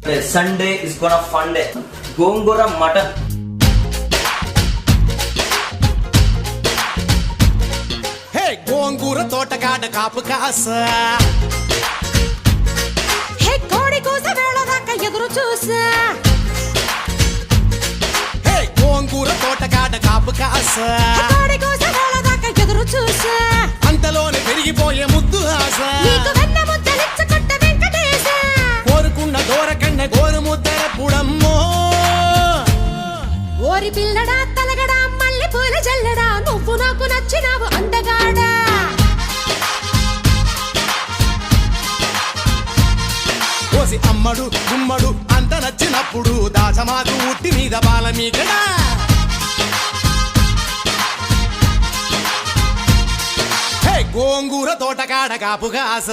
Sunday is gonna fun day. Gongura mutton. Hey, gongura totagada kaapu kaasa. Hey, kodi kosa vela daka eduru chusa. Hey, gongura totagada kaapu kaasa. Kodi kosa vela daka eduru chusa. Antalone perigipoye muddu aasa. Neeku venna muddalichu kotta venkatesa. Korukunna dorakanna goru muddara pudammo. Ori pillada talagada malli poola jallada nuvvu naaku nachinavu andagada. OC అమ్మడు గుమ్మడు అంత నచ్చినప్పుడు దాచమాకు ఉట్టి మీద బాలమీగడ హే గోంగూర తోటకాడ కాపు కాస